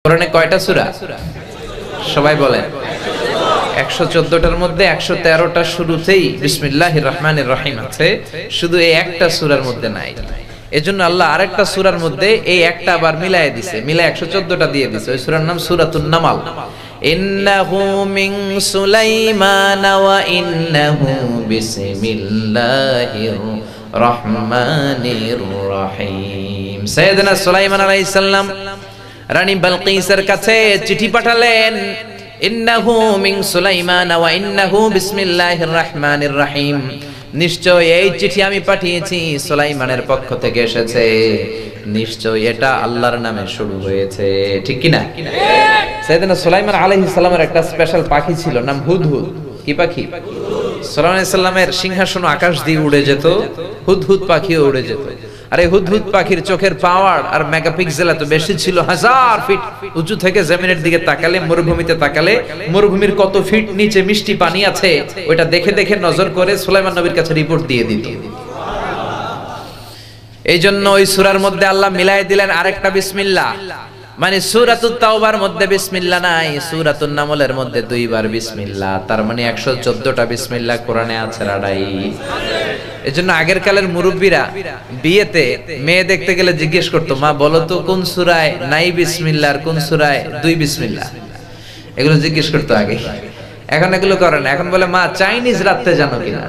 কোরআনে কয়টা সূরা? সবাই বলেন। 114টার মধ্যে 113টা শুরুতেই বিসমিল্লাহির রহমানির রহিম আছে, শুধু এই একটা সূরার মধ্যে নাই। এজন্য আল্লাহ আরেকটা সূরার মধ্যে এই একটা আবার মিলায়ে দিয়েছে, মিলায়ে 114টা দিয়ে দিয়েছে। ওই সূরার নাম সূরাতুন নামাল। ইন্নাহু মিন সুলাইমান ওয়া ইন্নাহু বিসমিল্লাহির রহমানির রহিম। সাইয়েদনা সুলাইমান আলাইহিস সালাম রানী বালকিসের কাছে চিঠি পাঠালেন, ইন্নাহু মিন সুলাইমান ওয়া ইন্নাহু বিসমিল্লাহির রহমানির রহিম। নিশ্চয় এই চিঠি আমি পাঠিয়েছি সুলাইমানের পক্ষ থেকে এসেছে, নিশ্চয় এটা আল্লাহর নামে শুরু হয়েছে। ঠিক কি না? সাইয়েদনা সুলাইমান আলাইহিস সালামের একটা স্পেশাল পাখি ছিল, নাম হুদহুদ। কি পাখি? সুলাইমান আলাইহিস সালামের সিংহাসন আকাশ দিয়ে উড়ে যেত, হুদহুদ পাখিও উড়ে যেত। আর এই হুদহুদ পাখির চোখের পাওয়ার আর মেগাপিক্সেল এত বেশি ছিল, 1000 ফিট উঁচু থেকে জমিনের দিকে তাকালে, মরুভূমিতে তাকালে মরুভূমির কত ফিট নিচে মিষ্টি পানি আছে ওটা দেখে দেখে নজর করে সুলাইমান নবীর কাছে রিপোর্ট দিয়ে দিত। এই জন্য ওই সূরার মধ্যে আল্লাহ মিলাই দিলেন আরেকটা বিসমিল্লাহ। মানে সূরাতুত তাওবার মধ্যে বিসমিল্লাহ নাই, সূরাতুন নামলের মধ্যে দুইবার বিসমিল্লাহ। তার মানে 114টা বিসমিল্লাহ কোরআনে আছে রাডাই। এজন্য আগের কালের মুরব্বীরা বিয়েতে মেয়ে দেখতে গেলে জিজ্ঞেস করতো, মা বলো তো কোন সূরায় নাই বিসমিল্লাহ আর কোন সূরায় দুই বিসমিল্লাহ, এগুলো জিজ্ঞেস করতো আগে। এখন এগুলো করে না, এখন বলে মা চাইনিজ রাখতে জানো কিনা,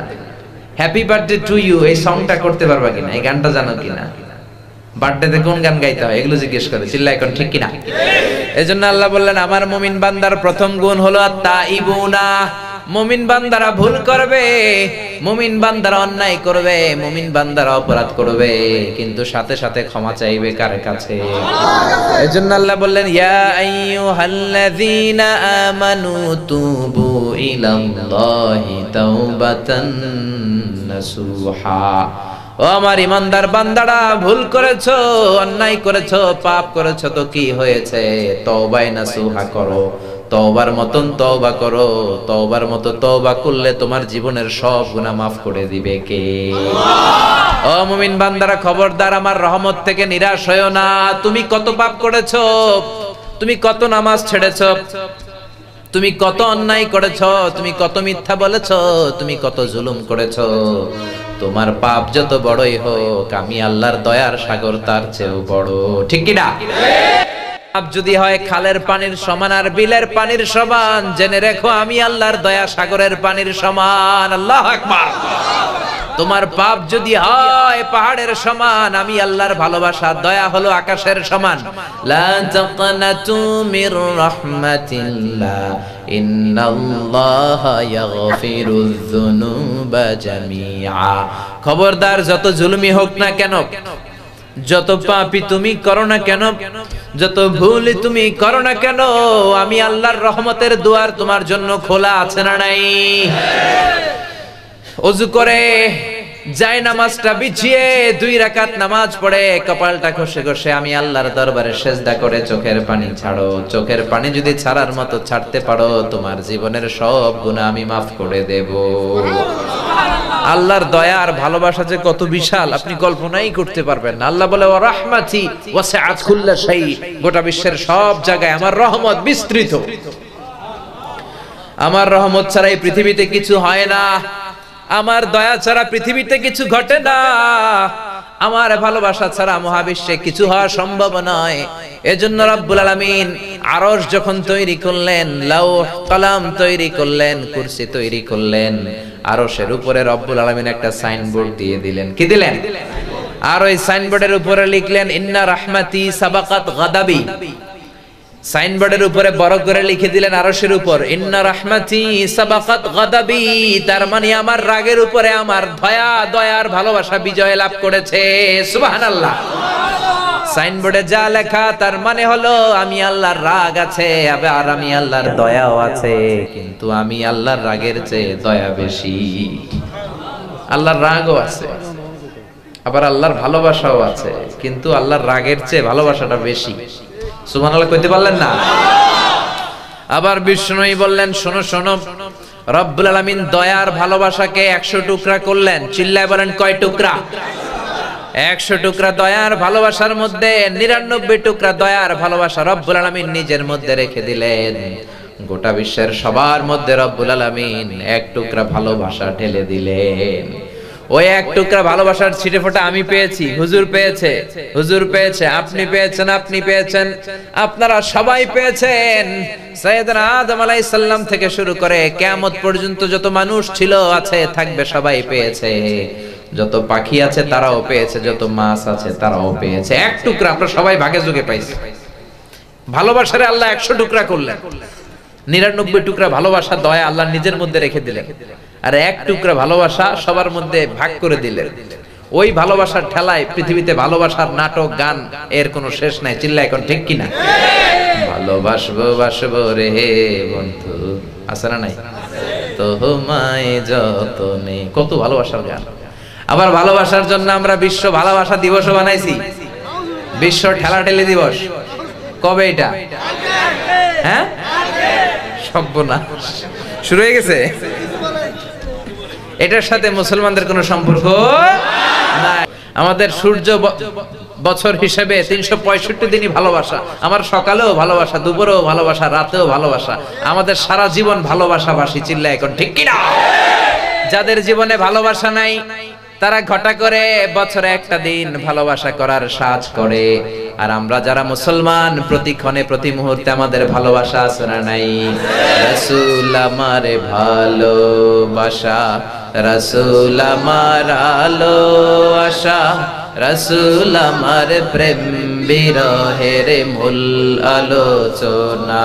হ্যাপি বার্থডে টু ইউ এই সংটা করতে পারবা কিনা, এই গানটা জানো কিনা, বার্থডেতে কোন গান গাইতে হয় এগুলো জিজ্ঞেস করে। চিল্লা এখন ঠিক কিনা? এজন্য আল্লাহ বললেন আমার মুমিন বান্দার প্রথম গুণ হলো আত-তাইবুনা। মুমিন বান্দারা ভুল করবে, মুমিন বান্দারা অন্যায় করবে, মুমিন বান্দারা অপরাধ করবে, কিন্তু সাথে সাথে ক্ষমা চাইবে কার কাছে? এজন্য আল্লাহ বললেন ইয়া আইয়ুহাল্লাযীনা আমানু তুবু ইলাল্লাহি তাওবাতান নাসুহা। ও আমার ইমানদার বান্দারা, ভুল করেছো, অন্যায় করেছো, পাপ করেছো, তো কি হয়েছে? তওবায়ে নাসুহা করো, তওবার মতন তওবা করো। তওবার মতো তওবা করলে তোমার জীবনের সব গুনাহ মাফ করে দিবে কে? ও মুমিন বান্দারা খবরদার, আমার রহমত থেকে নিরাশ হয়ো না। তুমি কত পাপ করেছো, তুমি কত নামাজ ছেড়েছো, তুমি কত অন্যায় করেছো, তুমি কত মিথ্যা বলেছো, তুমি কত জুলুম করেছো। তোমার পাপ যত বড়ই হোক, আমি আল্লাহর দয়ার সাগর তার চেয়েও বড়। ঠিক কি না? পাপ যদি হয় খালের পানির সমান আর বিলের পানির সমান, জেনে রেখো আমি আল্লাহর দয়া সাগরের পানির সমান। আল্লাহু আকবার। তোমার পাপ যদি হয় পাহাড়ের সমান, আমি আল্লাহর ভালোবাসা দয়া হলো আকাশের সমান। লা তাকনাতু মির রাহমাতিল্লাহ ইন্নাল্লাহা ইয়াগফিরুয যুনুবা জামিআ। খবরদার, যত জুলুমি হোক না কেন, যত পাপী তুমি করো না কেন, যত ভুল তুমি করো না কেন, আমি আল্লাহর রহমতের দুয়ার তোমার জন্য খোলা আছে না নাই? ওযু করে যায় নামাজটা বিছিয়ে 2 রাকাত নামাজ পড়ে কপালটা ঘষে ঘষে আমি আল্লাহর দরবারে সেজদা করে চোখের পানি ছাড়ো। চোখের পানি যদি ছাড়ার মতো ছাড়তে পারো, তোমার জীবনের সব গুনাহ আমি মাফ করে দেব। আল্লাহর দয়া আর ভালোবাসা যে কত বিশাল আপনি কল্পনাই করতে পারবেন না। আল্লাহ বলে ওয়া রাহমাতি ওয়াসিআত কুল্লা শাই, গোটা বিশ্বের সব জায়গায় আমার রহমত বিস্তৃত। আমার রহমত ছাড়া এই পৃথিবীতে কিছু হয় না, আমার দয়া ছাড়া পৃথিবীতে কিছু ঘটে না, আমার ভালোবাসা ছাড়া মহাবিশ্বে কিছু হওয়া সম্ভব নয়। এজন্য রব্বুল আলামিন আরশ যখন তৈরি করলেন, লৌহ কলম তৈরি করলেন, কুরসি তৈরি করলেন, আরশের উপরে রব্বুল আলামিন একটা সাইনবোর্ড দিয়ে দিলেন। কি দিলেন? আর ওই সাইনবোর্ডের উপরে লিখলেন ইন্না রাহমাতি সাবাকাত গাদাবি। সাইনবোর্ডের উপরে বড় করে লিখে দিলেন আরশের উপর ইন্না রাহমাতি সাবাকাত গাদাবি। তার মানে আমার রাগের উপরে আমার দয়ার ভালোবাসা বিজয় লাভ করেছে। সুবহানাল্লাহ। সাইনবোর্ডে যা লেখা তার মানে হলো আমি আল্লাহর রাগ আছে, আবার আমি আল্লাহর দয়াও আছে, কিন্তু আমি আল্লাহর রাগের চেয়ে দয়া বেশি। আল্লাহর রাগও আছে, আবার আল্লাহর ভালোবাসাও আছে, কিন্তু আল্লাহর রাগের চেয়ে ভালোবাসাটা বেশি। সুবহানাল্লাহ কইতে পারলেন না? আবার বিষ্ণুই বললেন শোনো শোনো, রব্বুল আলামিন দয়ার ভালোবাসাকে 100 টুকরা করলেন। চিল্লায় বলেন কয় টুকরা? 100 টুকরা দয়ার ভালোবাসার মধ্যে 99 টুকরা দয়ার ভালোবাসা রব্বুল আলামিন নিজের মধ্যে রেখে দিলেন। গোটা বিশ্বের সবার মধ্যে রব্বুল আলামিন 1 টুকরা ভালোবাসা ঢেলে দিলেন। ওই 1 টুকরা ভালোবাসার ছিটেফোঁটা আমি পেয়েছি, হুজুর পেয়েছে, হুজুর পেয়েছে, আপনি পেয়েছেন, আপনি পেয়েছেন, আপনারা সবাই পেয়েছেন। সাইয়েদনা আদম আলাইহিস সালাম থেকে শুরু করে কিয়ামত পর্যন্ত যত মানুষ ছিল, আছে, থাকবে, সবাই পেয়েছে। যত পাখি আছে তারাও পেয়েছে, যত মাছ আছে তারাও পেয়েছে। 1 টুকরা আমরা সবাই ভাগে যোগে পাইছি। ভালোবাসারে আল্লাহ 100 টুকরা করলেন। 99 টুকরা ভালোবাসা দয়া আল্লাহ নিজের মধ্যে রেখে দিলেন, আর 1 টুকরা ভালোবাসা সবার মধ্যে ভাগ করে দিলেন। ওই ভালোবাসার ঠেলায় পৃথিবীতে ভালোবাসার নাটক গান এর কোনো শেষ নাই। চিল্লা এখন ঠিক কিনা? ভালোবাসবো বাসবো রে বন্ধু, আছে না নাই? তোমায় যতনে, কত ভালোবাসার গান। আবার ভালোবাসার জন্য আমরা বিশ্ব ভালোবাসা দিবসও বানাইছি, বিশ্ব ঠেলাঠেলি দিবস। কবে এটা? হ্যাঁ, সর্বনাশ, শুরু হয়ে গেছে। এটার সাথে মুসলমানদের কোনো সম্পর্ক নাই। আমাদের সূর্য বছর হিসেবে 365 দিনই ভালোবাসা। আমার সকালেও ভালোবাসা, দুপুরেও ভালোবাসা, রাতেও ভালোবাসা। আমাদের সারা জীবন ভালোবাসাবাসী। চিল্লা এখন ঠিক কিনা? যাদের জীবনে ভালোবাসা নাই তারা ঘটা করে বছরে একটা দিন ভালোবাসা করার সাজ করে। আর আমরা যারা মুসলমান, প্রতিক্ষণে প্রতি মুহূর্তে আমাদের ভালোবাসা আছে না নাই? রাসূল আমারে ভালোবাসা, রাসূল আমার আলো আশা, রাসূল আমার প্রেম বিরহের মূল আলোচনা,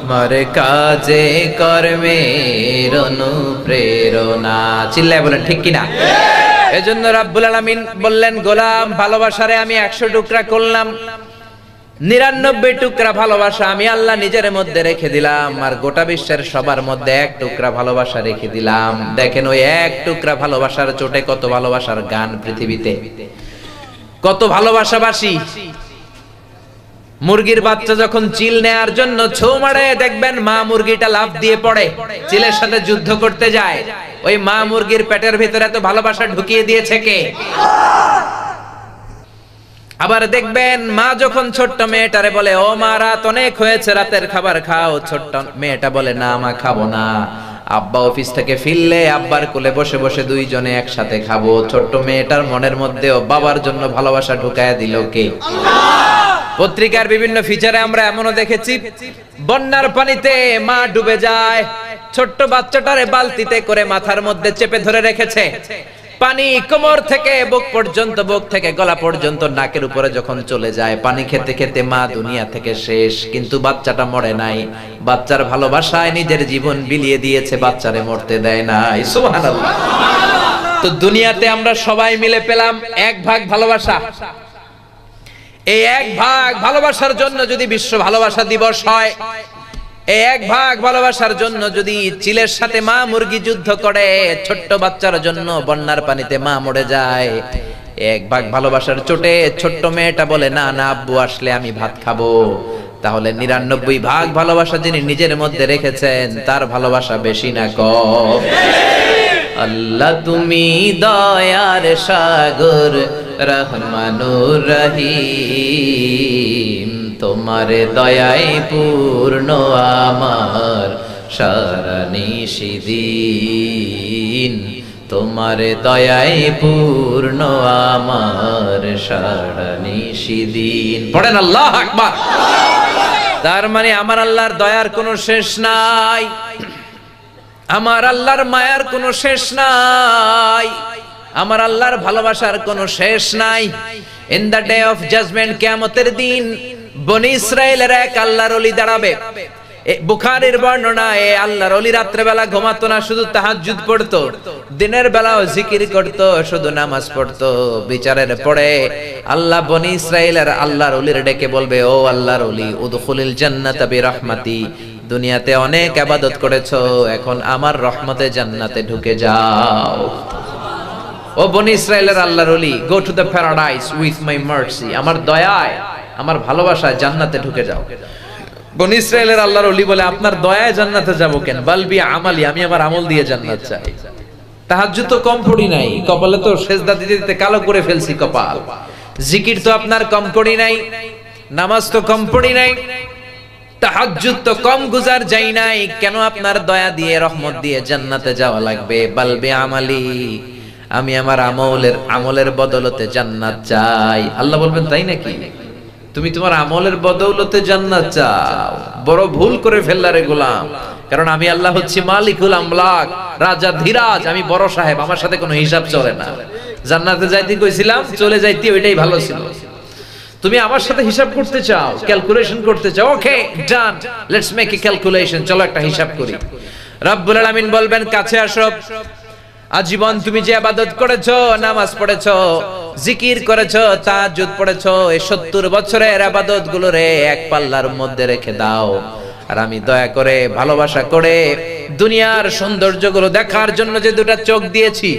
মারে কাজে কর্মের অনুপ্রেরণা। চিল্লায় বলেন ঠিক কিনা? এজন্য রাব্বুল আলামিন বললেন, গোলাম ভালোবাসারে আমি 100 টুকরা করলাম, 99 টুকরা ভালোবাসা আমি আল্লাহ নিজের মধ্যে রেখে দিলাম, আর গোটা বিশ্বের সবার মধ্যে 1 টুকরা ভালোবাসা রেখে দিলাম। দেখেন ওই 1 টুকরা ভালোবাসার চোটে কত ভালোবাসার গান পৃথিবীতে, কত ভালোবাসাবাসী। মুরগির বাচ্চা যখন চিল নেয়ার জন্য ছোঁ মারে, দেখবেন মা মুরগিটা লাফ দিয়ে পড়ে, চিলের সাথে যুদ্ধ করতে যায়। ওই মা মুরগির পেটের ভিতরে এত ভালোবাসা ঢুকিয়ে দিয়েছে কে? আবার দেখবেন মা যখন ছোট্ট মেয়েটারে বলে, ও মা রাত অনেক হয়েছে, রাতের খাবার খাও, ছোট্ট মেয়েটা বলে, না মা খাবো না। আব্বা অফিস থেকে ফিরলে আব্বার কোলে বসে বসে দুইজনে একসাথে খাবো। ছোট্ট মেয়েটার মনের মধ্যেও বাবার জন্য ভালোবাসা ঢুকায়া দিল কে? পত্রিকার বিভিন্ন ফিচারে আমরা এমনও দেখেছি, বন্যার পানিতে মা ডুবে যায়, ছোট্ট বাচ্চাটারে বালতিতে করে মাথার মধ্যে চেপে ধরে রেখেছে। পানি কোমর থেকে বুক পর্যন্ত, বুক থেকে গলা পর্যন্ত, নাকের উপরে যখন চলে যায়, পানি খেতে খেতে মা দুনিয়া থেকে শেষ, কিন্তু বাচ্চাটা মরে নাই। বাচ্চার ভালোবাসায় নিজের জীবন বিলিয়ে দিয়েছে, বাচ্চারে মরতে দেয় নাই। সুবহানাল্লাহ। তো দুনিয়াতে আমরা সবাই মিলে পেলাম 1 ভাগ ভালোবাসা। এই 1 ভাগ ভালোবাসার জন্য যদি বিশ্ব ভালোবাসা দিবস হয়, এই 1 ভাগ ভালোবাসার জন্য যদি চিলের সাথে মা মুরগি যুদ্ধ করে, ছোট্ট বাচ্চার জন্য বন্যার পানিতে মা মরে যায়, 1 ভাগ ভালোবাসার চোটে ছোট্ট মেয়েটা বলে, না না আব্বু আসলে আমি ভাত খাবো, তাহলে 99 ভাগ ভালোবাসা যিনি নিজের মধ্যে রেখেছেন তার ভালোবাসা বেশি না কম? আল্লাহ তুমি দয়ার সাগর, রহমানুর রহিম, তোমার দয়ায় পূর্ণ আমার সারা নিশিদিন, তোমার দয়ায় পূর্ণ আমার সারা নিশিদিন। পড়েন আল্লাহু আকবার। তার মানে আমার আল্লাহর দয়ার কোনো শেষ নাই, আমার আল্লাহর মায়ার কোনো শেষ নাই, আমার আল্লাহর ভালোবাসার কোনো শেষ নাই। In the day of judgement, কিয়ামতের দিন বনি ইসরাইলের এক আল্লাহর ওলি দাঁড়াবে। বুখারীর বর্ণনায় আল্লাহর ওলি রাত্রে বেলা ঘুমাতো না, শুধু তাহাজ্জুদ পড়তো, দিনের বেলাও জিকির করত, শুধু নামাজ পড়তো। বিচারের পরে আল্লাহ বনি ইসরাইলের আল্লাহর ওলির ডেকে বলবে, ও আল্লাহর ওলি, উদখুলিল জান্নাতা বিরহমাতি, দুনিয়াতে অনেক ইবাদত করেছো, এখন আমার রহমতে জান্নাতে ঢুকে যাও। ও বনি ইসরাইলের আল্লাহর ওলি, go to the paradise with my mercy, আমার দয়ায়, আমার ভালোবাসায় জান্নাতে ঢুকে যাও। বনি ইসরাইলের আল্লাহর ওলি বলে, আপনার দয়ায় জান্নাতে যাব কেন? বালবি আমালি, আমি আমার আমল দিয়ে জান্নাত চাই। তাহাজ্জুদ তো কম পড়ি নাই, কপালে তো সেজদা দিতে দিতে কালো করে ফেলছি কপাল। জিকির তো আপনার কম করি নাই, নামাজ তো কম পড়ি নাই, তাহাজ্জুদ তো কম গুজার যাই নাই। কেন আপনার দয়া দিয়ে রহমত দিয়ে জান্নাতে যাওয়া লাগবে? বালবে আমালি, আমি আমার আমলের বদলতে জান্নাত চাই। আল্লাহ বলবেন তাই নাকি? তুমি তোমার আমলের বদৌলতে জান্নাত চাও, বড় ভুল করে ফেললা রে গোলাম। কারণ আমি আল্লাহ হচ্ছি মালিকুল আমলাক, রাজা ধীরাজ, আমি বড় সাহেব, আমার সাথে কোনো হিসাব চলে না। জান্নাতে যাইতে কইছিলাম, চলে যাইতে ওইটাই ভালো ছিল। তুমি আমার সাথে হিসাব করতে চাও, ক্যালকুলেশন করতে চাও, ওকে ডান, লেটস মেক এ ক্যালকুলেশন, চলো একটা হিসাব করি। রব্বুল আলামিন বলবেন কাছে আসো, আজীবন তুমি যে ইবাদত করেছো, নামাজ পড়েছো, জিকির করেছো, তাহাজ্জুদ পড়েছো, এই 70 বছরের ইবাদত গুলোরে এক পাল্লার মধ্যে রেখে দাও। আর আমি দয়া করে ভালোবাসা করে দুনিয়ার সৌন্দর্যগুলো দেখার জন্য যে দুটা চোখ দিয়েছি,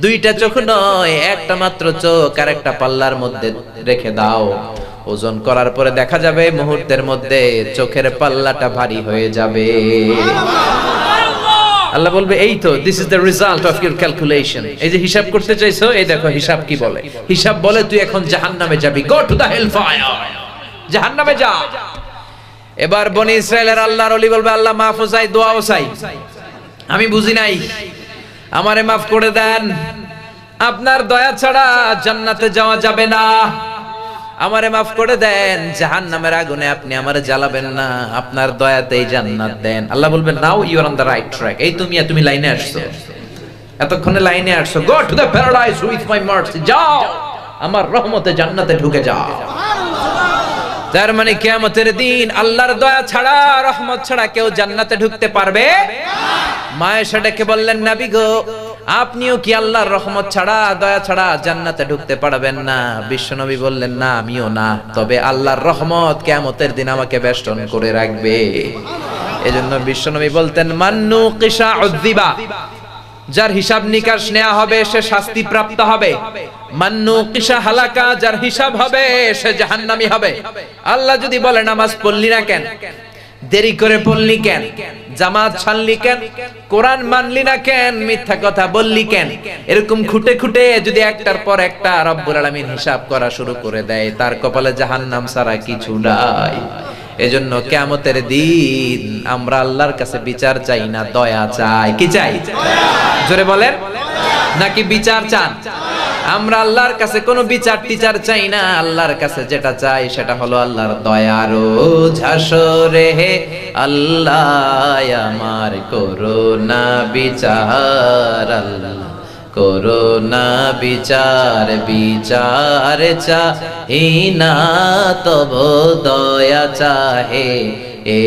দুইটা চোখ নয়, একটা মাত্র চোখ আর একটা পাল্লার মধ্যে রেখে দাও। ওজন করার পরে দেখা যাবে মুহূর্তের মধ্যে চোখের পাল্লাটা ভারী হয়ে যাবে। আল্লাহ বলবে এই তো, this is the result of your calculation. এই যে হিসাব করতে চাইছো, এই দেখো হিসাব কি বলে। হিসাব বলে তুই এখন জাহান্নামে যাবি, go to the hell fire, জাহান্নামে যা। এবার বনি ইসরাইলের আল্লাহর ওলি বলবে আল্লাহ মাফ চাই, দোয়াও চাই, আমি বুঝি নাই, আমারে মাফ করে দেন, আপনার দয়া ছাড়া জান্নাতে যাওয়া যাবে না, আমারে মাফ করে দেন, জাহান্নামের আগুনে আপনি আমারে জ্বালাবেন না, আপনার দয়াতেই জান্নাত দেন। আল্লাহ বলবেন now you are on the right track, এই তুমি লাইনে আসছো, এতক্ষণে লাইনে আসছো, go to the paradise with my mercy, যাও আমার রহমতে জান্নাতে ঢুকে যাও। তার মানে কিয়ামতের দিন আল্লাহর দয়া ছাড়া, রহমত ছাড়া কেউ জান্নাতে ঢুকতে পারবে না। মায়েশা ডেকে বললেন নবী গো, আপনিও কি আল্লাহর রহমত ছাড়া, দয়া ছাড়া জান্নাতে ঢুকতে পারবেন না? বিশ্বনবী বললেন না, আমিও না, তবে আল্লাহর রহমত কিয়ামতের দিন আমাকে বেষ্টন করে রাখবে। এজন্য বিশ্বনবী বলতেন মান্নু কিসা উযিবা, যার হিসাব নিকাশ নেওয়া হবে সে শাস্তি প্রাপ্ত হবে। মান্নু কিসা হালাকা, যার হিসাব হবে সে জাহান্নামী হবে। আল্লাহ যদি বলে নামাজ পড়লি না কেন, দেরি করে পড়লি কেন, জামাত ছাড়লি কেন, কোরআন মানলি না কেন, মিথ্যা কথা বললি কেন, এরকম খুঁটে খুঁটে যদি একটার পর একটা রব্বুল আলামিন হিসাব করা শুরু করে দেয়, তার কপালে জাহান্নাম ছাড়া কিছু নাই। এজন্য কিয়ামতের দিন আমরা আল্লাহর কাছে বিচার চাই না, দয়া চাই। কি চাই? জোরে বলেন, নাকি বিচার চান? আমরা আল্লাহর কাছে কোনো বিচার টিচার চাই না, আল্লাহর কাছে যেটা চাই সেটা হলো আল্লাহর দয়া। রোজ হাসরে হে আল্লাহ আমার করুণা বিচার, আল্লাহ করুণা বিচার, বিচার চাহি না তব দয়া চাহে এ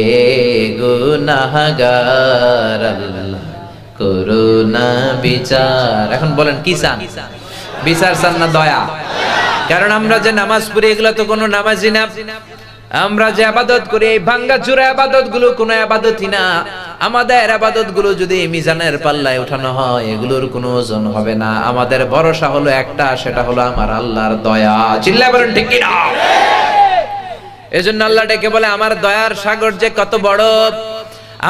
গুনাহগার, আল্লাহ করুণা বিচার। এখন বলেন কি চান? বিচার চান না দয়া? কারণ আমরা যে নামাজ পড়ি এগুলো তো কোনো নামাজই না, আমরা যে ইবাদত করি এই ভাঙ্গা চূড়া ইবাদত গুলো কোনো ইবাদতই না। আমাদের ইবাদত গুলো যদি মিজানের পাল্লায় উঠানো হয় এগুলোর কোনো ওজন হবে না। আমাদের ভরসা হলো একটা, সেটা হলো আমার আল্লাহর দয়া। চিল্লায় বলেন ঠিক কি না? এজন্য আল্লাহ ডেকে বলে আমার দয়ার সাগর যে কত বড়,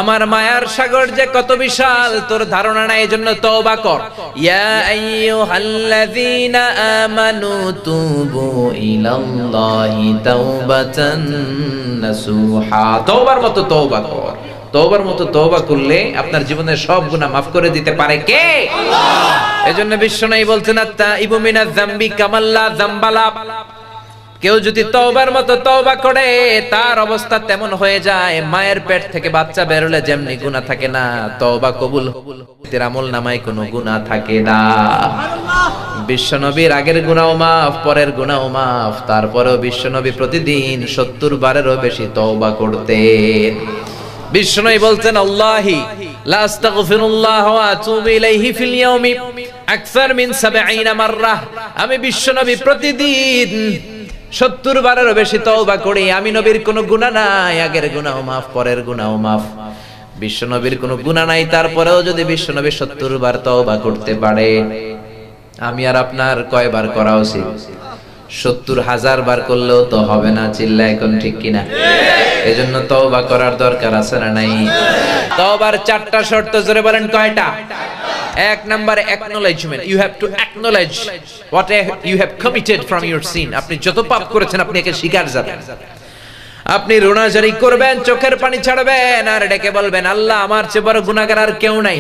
আমার মায়ার সাগর যে কত বিশাল, তোর ধারণা নাই। এজন্য তওবা কর। ইয়া আইয়ুহাল্লাযীনা আমানু তুবু ইলাল্লাহি তাওবাতান নাসুহা, তওবার মতো তওবা কর। তওবার মতো তওবা করলে আপনার জীবনের সব গুনাহ maaf করে দিতে পারে কে? আল্লাহ। এজন্য বিশ্বনবী বলছেন আত-তাইবু মিনাজ যামবি কামাল্লা যামবালা, কেউ যদি তওবার মতো তওবা করে তার অবস্থা তেমন হয়ে যায়, মায়ের পেট থেকে বাচ্চা বের হলে যেমনি গুনাহ থাকে না, তওবা কবুল তের আমল নামায় কোনো গুনাহ থাকে না। বিশ্বনবীর আগের গুনাহও মাফ, পরের গুনাহও মাফ, তারপরেও বিশ্বনবী প্রতিদিন 70 বারেরও বেশি তওবা করতেন। বিশ্বনবী বলতেন আল্লাহি লা আস্তাগফিরুল্লাহ ওয়া আতুবু ইলাইহি ফিল ইয়াউমি আকসার মিন 70 মাররা, আমি বিশ্বনবী প্রতিদিন 70 বারেরও বেশি তওবা করি। আমি নবীর কোনো গুনাহ নাই, আগের গুনাহও মাফ, পরের গুনাহও মাফ। বিশ্বনবীর কোনো গুনাহ নাই, তারপরেও যদি বিশ্বনবী 70 বার তওবা করতে পারে, আমি আর আপনার কয়বার করা উচিত? 70,000 বার করলেও তো হবে না। চিল্লায় এখন ঠিক কিনা? এজন্য তওবা করার দরকার আছে না নাই? তওবার 4টা শর্ত, জোরে বলেন কয়টা? এক নম্বরে acknowledgement, you have to acknowledge what you have committed from your sin. আপনি যত পাপ করেছেন আপনি একে স্বীকার যাবেন। আপনি রোনাজারি করবেন, চোখের পানি ছাড়বেন আর ডেকে বলবেন, আল্লাহ আমার চেয়ে বড় গুনাহগার আর কেউ নাই,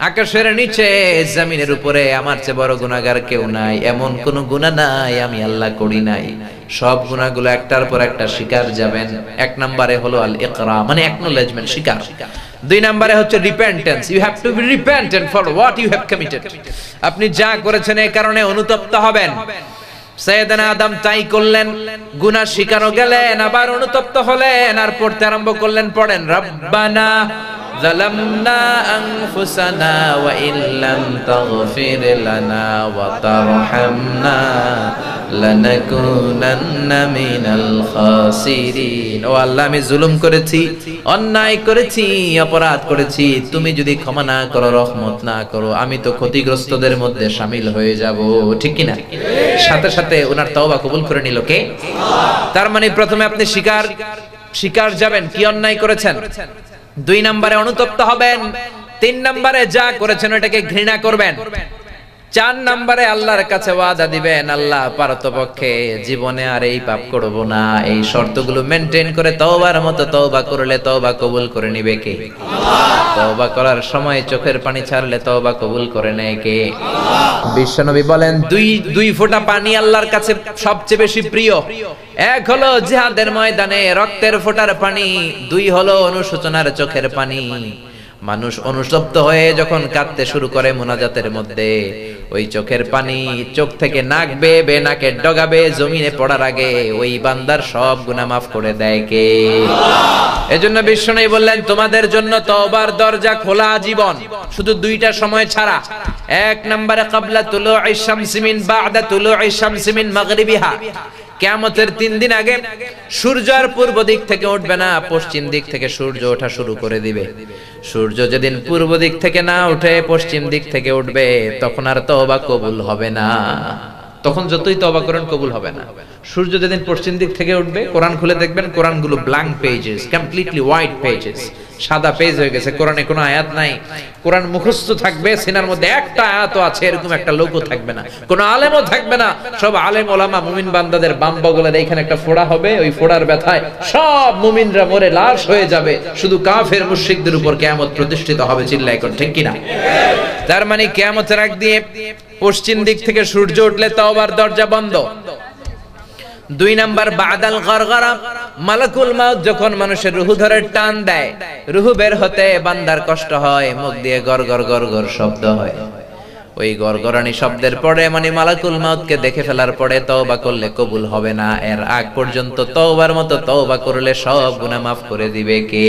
আকাশের নিচে জমিনের উপরে আমার চেয়ে বড় গুনাহগার কেউ নাই, এমন কোন গুনাহ নাই আমি আল্লাহ করি নাই। সব গুনাহগুলো একটার পর একটা স্বীকার যাবেন। এক নম্বরে হলো আল ইকরার, মানে অ্যাকনলেজমেন্ট, স্বীকার। দুই নম্বরে হচ্ছে repentance, you have to be repentant for what you have committed. আপনি যা করেছেন এই কারণে অনুতপ্ত হবেন। সাইয়েদনা আদম তাই করলেন, গুনাহ স্বীকারও গেলেন, আবার অনুতপ্ত হলেন আর পড়তে আরম্ভ করলেন। পড়েন, রব্বানা যালামনা আনফুসানা ওয়া ইল্লাম তাগফির লানা ওয়া তারহামনা লানাকুনান্না মিনাল খাসিরিন। ও আল্লাহ, আমি জুলুম করেছি, অন্যায় করেছি, অপরাধ করেছি, তুমি যদি ক্ষমা না করো, রহমত না করো, আমি তো ক্ষতিগ্রস্তদের মধ্যে শামিল হয়ে যাব। ঠিক কি না? সাথে সাথে ওনার তওবা কবুল করে নিল কে? তার মানে প্রথমে আপনি স্বীকার যাবেন কি অন্যায় করেছেন, দুই নম্বরে অনুতপ্ত হবেন, তিন নম্বরে যা করেছেন ওটাকে ঘৃণা করবেন, চার নম্বরে আল্লাহর কাছে ওয়াদা দিবেন, আল্লাহ পারতপক্ষে জীবনে আর এই পাপ করব না। এই শর্তগুলো মেনটেন করে তওবার মতো তওবা করলে তওবা কবুল করে নিবে কে? তওবা করার সময় চোখের পানি ছাড়লে তওবা কবুল করে নেয় কে? বিশ্বনবী বলেন, দুই ফোঁটা পানি আল্লাহর কাছে সবচেয়ে বেশি প্রিয়। এক হলো জিহাদের ময়দানে রক্তের ফোঁটার পানি, দুই হলো অনুশোচনার চোখের পানি। মানুষ অনুতপ্ত হয়ে যখন কাঁদতে শুরু করে মুনাজাতের মধ্যে, ওই চোখের পানি চোখ থেকে নাক বেয়ে নাকের ডগাবে জমিনে পড়ার আগে ওই বান্দার সব গুনাহ মাফ করে দেয় কে? এজন্য বিশ্বনবী বললেন, তোমাদের জন্য তওবার দরজা খোলা জীবন, শুধু দুইটা সময় ছাড়া। এক নম্বরে ক্বাবলা তুলুইশ শামসি মিন বা'দা তুলুইশ শামসি মিন মাগরিবিহা, কিয়ামতের 3 দিন আগে সূর্য আর পূর্ব দিক থেকে উঠবে না, পশ্চিম দিক থেকে সূর্য ওঠা শুরু করে দিবে। সূর্য যেদিন পূর্ব দিক থেকে না উঠে পশ্চিম দিক থেকে উঠবে, তখন আর তওবা কবুল হবে না। তখন যতই তওবা করেন কবুল হবে না। সূর্য যেদিন পশ্চিম দিক থেকে উঠবে, কোরআন খুলে দেখবেন কোরআনগুলো blank pages, completely white pages, সাদা পেজ হয়ে গেছে, কোরআনে কোনো আয়াত নাই। কোরআন মুখস্থ থাকবে, সিনার মধ্যে একটা আয়াতও আছে এরকম একটা লোকও থাকবে না, কোনো আলেমও থাকবে না। সব আলেম ওলামা মুমিন বান্দাদের বাম বগলের এইখানে একটা ফোড়া হবে, ওই ফোড়ার ব্যথায় সব মুমিনরা মরে লাশ হয়ে যাবে, শুধু কাফের মুশরিকদের উপর কিয়ামত প্রতিষ্ঠিত হবে। চিল্লায় কোন ঠিক কিনা? তার মানে কিয়ামতের আগ দিয়ে পশ্চিম দিক থেকে সূর্য উঠলে তওবার দরজা বন্ধ। দুই নাম্বার বাদাল গরগরা, মালাকুল মাউত যখন মানুষের রূহ ধরে টান দেয়, রূহ বের হতে বান্দার কষ্ট হয়, মুখ দিয়ে গরগর গরগর শব্দ হয়। ওই গরগরানি শব্দের পরে মানে মালাকুল মাউতকে দেখে ফেলার পরে তওবা করলে কবুল হবে না। এর আগ পর্যন্ত তওবার মতো তওবা করলে সব গুনাহ মাফ করে দিবে কে?